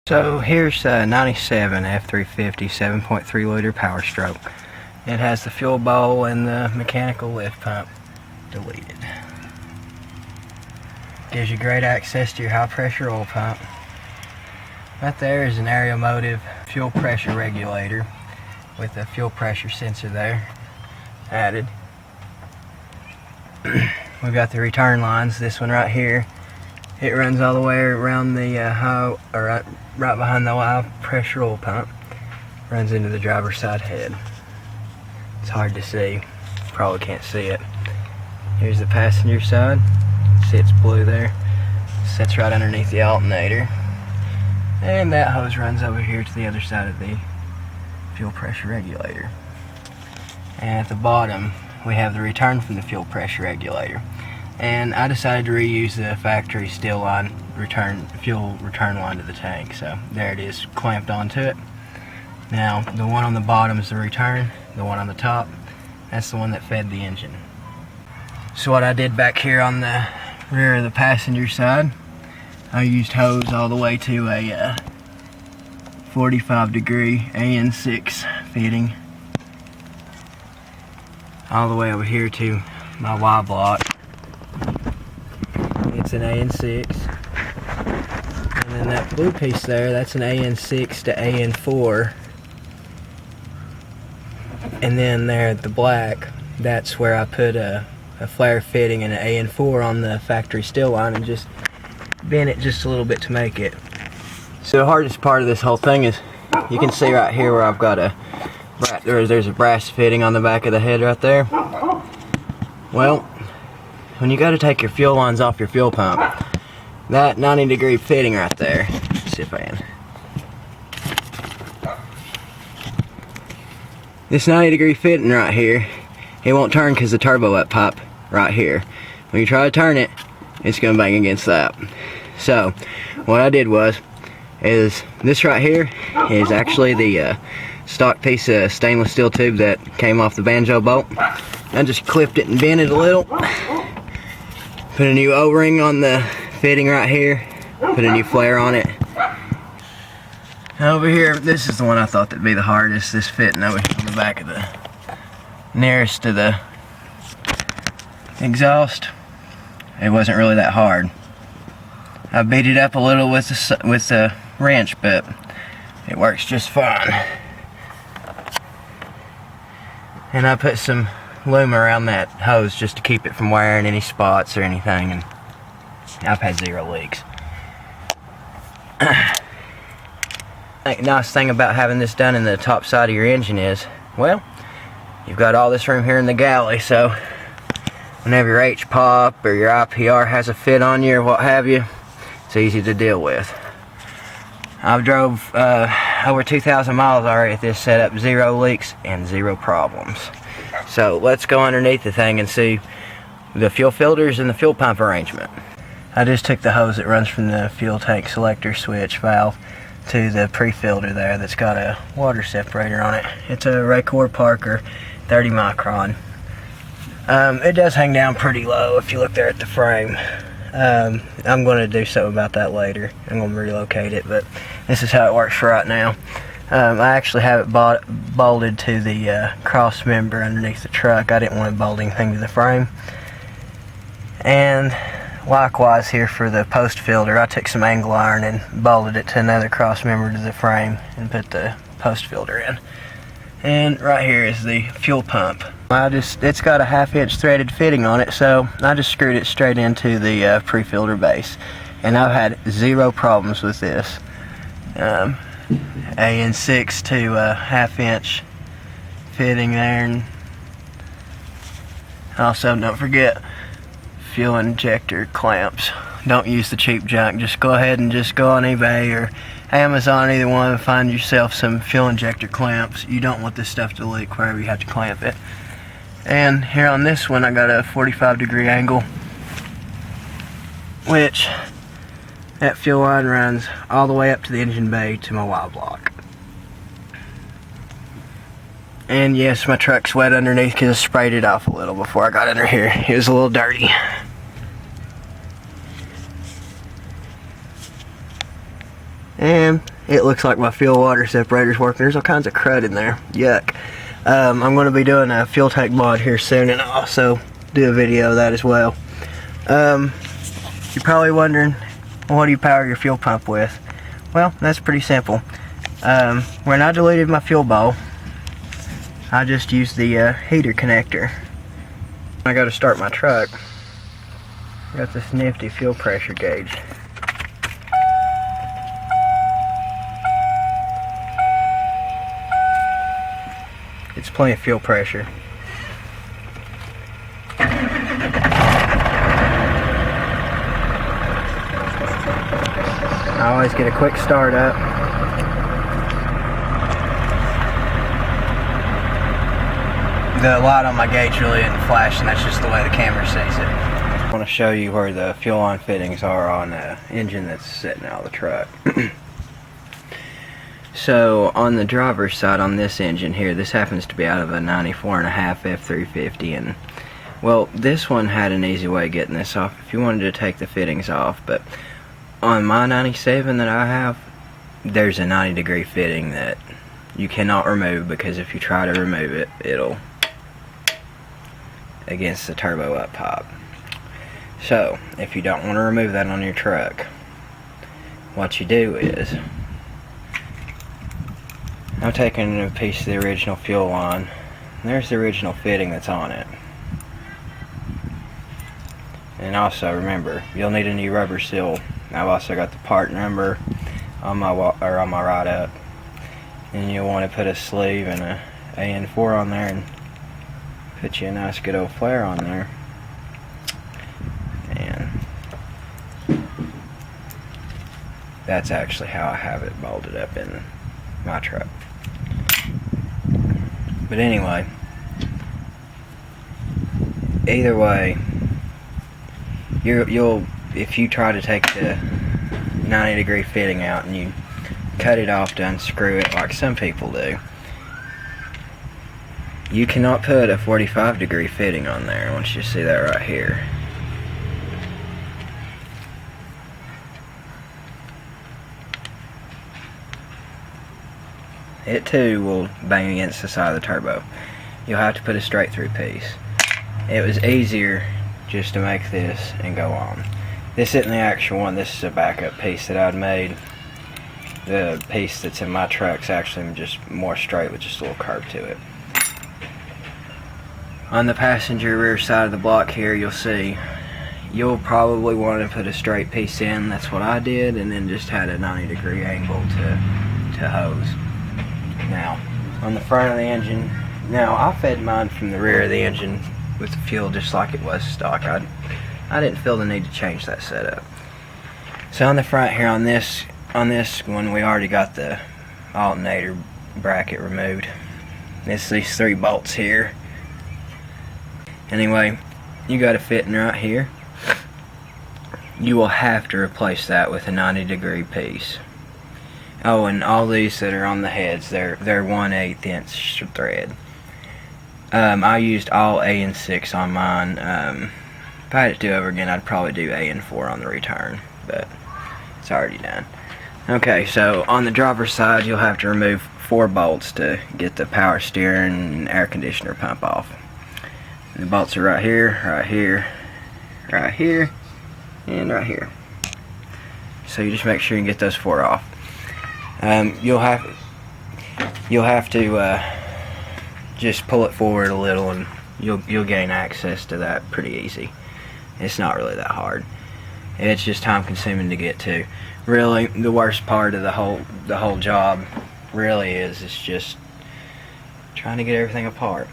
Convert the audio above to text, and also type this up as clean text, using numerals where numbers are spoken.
So here's a 97 F350 7.3 liter PowerStroke. It has the fuel bowl and the mechanical lift pump deleted. Gives you great access to your high pressure oil pump. Right there is an aeromotive fuel pressure regulator with a fuel pressure sensor there added. We've got the return lines. This one right here, it runs all the way around the right behind the high pressure oil pump. Runs into the driver's side head. It's hard to see. Probably can't see it. Here's the passenger side. See, it's blue there. Sits right underneath the alternator. And that hose runs over here to the other side of the fuel pressure regulator. And at the bottom we have the return from the fuel pressure regulator. And I decided to reuse the factory steel line fuel return line to the tank. So there it is, clamped onto it. Now the one on the bottom is the return, the one on the top, that's the one that fed the engine. So what I did back here on the rear of the passenger side, I used hose all the way to a 45 degree AN6 fitting, all the way over here to my Y block. It's an AN6, and then that blue piece there, that's an AN6 to AN4, and then there at the black, that's where I put a flare fitting and an AN4 on the factory steel line and just bend it just a little bit to make it. So the hardest part of this whole thing is, you can see right here where I've got there's a brass fitting on the back of the head right there. Well, when you got to take your fuel lines off your fuel pump, that 90 degree fitting right there, let's see if I can. This 90 degree fitting right here, it won't turn because the turbo up pipe right here. When you try to turn it, it's going to bang against that. So what I did is this right here is actually the stock piece of stainless steel tube that came off the banjo bolt. I just clipped it and bent it a little. Put a new O-ring on the fitting right here. Put a new flare on it. Over here, this is the one I thought that'd be the hardest. This fitting over on the back of the nearest to the exhaust. It wasn't really that hard. I beat it up a little with the wrench, but it works just fine. And I put some loom around that hose just to keep it from wearing any spots or anything, and I've had 0 leaks. The nice thing about having this done in the top side of your engine is, well, you've got all this room here in the galley, so whenever your H-pop or your IPR has a fit on you or what have you, it's easy to deal with. I've drove over 2,000 miles already at this setup, 0 leaks and 0 problems. So let's go underneath the thing and see the fuel filters and the fuel pump arrangement. I just took the hose that runs from the fuel tank selector switch valve to the pre-filter there that's got a water separator on it. It's a Raycor Parker 30 micron. It does hang down pretty low if you look there at the frame. I'm going to do something about that later. I'm going to relocate it, but this is how it works for right now. I actually have it bolted to the cross member underneath the truck. I didn't want to bolt anything to the frame. And likewise here for the post filter, I took some angle iron and bolted it to another cross member to the frame and put the post filter in. And right here is the fuel pump. It's got a 1/2 inch threaded fitting on it, so I just screwed it straight into the pre-filter base, and I've had 0 problems with this. AN6 to 1/2 inch fitting there, and also don't forget fuel injector clamps. Don't use the cheap junk. Just go ahead and just go on eBay or Amazon, either one, and find yourself some fuel injector clamps. You don't want this stuff to leak wherever you have to clamp it. And here on this one I got a 45 degree angle, which that fuel line runs all the way up to the engine bay to my Y block. And yes, my truck's wet underneath because I sprayed it off a little before I got under here. It was a little dirty. And it looks like my fuel water separator's working. There's all kinds of crud in there. Yuck. I'm going to be doing a fuel tank mod here soon, and I'll also do a video of that as well. You're probably wondering, what do you power your fuel pump with? Well, that's pretty simple. When I deleted my fuel bowl, I just used the heater connector. I got to start my truck. Got this nifty fuel pressure gauge. It's plenty of fuel pressure. I always get a quick start up. The light on my gauge really isn't flashing, that's just the way the camera sees it. I want to show you where the fuel line fittings are on the engine that's sitting out of the truck. So on the driver's side on this engine here, this happens to be out of a 94.5 F350, and well, this one had an easy way of getting this off if you wanted to take the fittings off, but on my 97 that I have, there's a 90-degree fitting that you cannot remove, because if you try to remove it, it'll against the turbo up pop. So if you don't want to remove that on your truck, what you do is, I'm taking a piece of the original fuel line. There's the original fitting that's on it. And also remember, you'll need a new rubber seal. I've also got the part number on my ride up. And you'll want to put a sleeve and a AN4 on there and put you a nice good old flare on there. And that's actually how I have it bolted up in my truck. But anyway, either way, you'll if you try to take the 90-degree fitting out and you cut it off to unscrew it like some people do, you cannot put a 45-degree fitting on there. I want you to see that right here. It too will bang against the side of the turbo. You'll have to put a straight through piece. It was easier just to make this and go on. This isn't the actual one, this is a backup piece that I'd made. The piece that's in my truck's actually just more straight with just a little curve to it. On the passenger rear side of the block here, you'll see, you'll probably want to put a straight piece in. That's what I did, and then just had a 90-degree angle to hose. Now, on the front of the engine, now I fed mine from the rear of the engine with the fuel just like it was stock. I didn't feel the need to change that setup. So on the front here, on this one, we already got the alternator bracket removed. It's these 3 bolts here. Anyway, you got a fitting right here. You will have to replace that with a 90-degree piece. Oh, and all these that are on the heads, they're 1/8 inch thread. I used all AN6 on mine. If I had to do over again, I'd probably do AN4 on the return, but it's already done. Okay, so on the driver's side, you'll have to remove 4 bolts to get the power steering and air conditioner pump off. And the bolts are right here, right here, right here, and right here. So you just make sure you get those 4 off. You'll have to just pull it forward a little, and you'll gain access to that pretty easy. It's not really that hard. It's just time consuming to get to. Really, the worst part of the whole job really is just trying to get everything apart.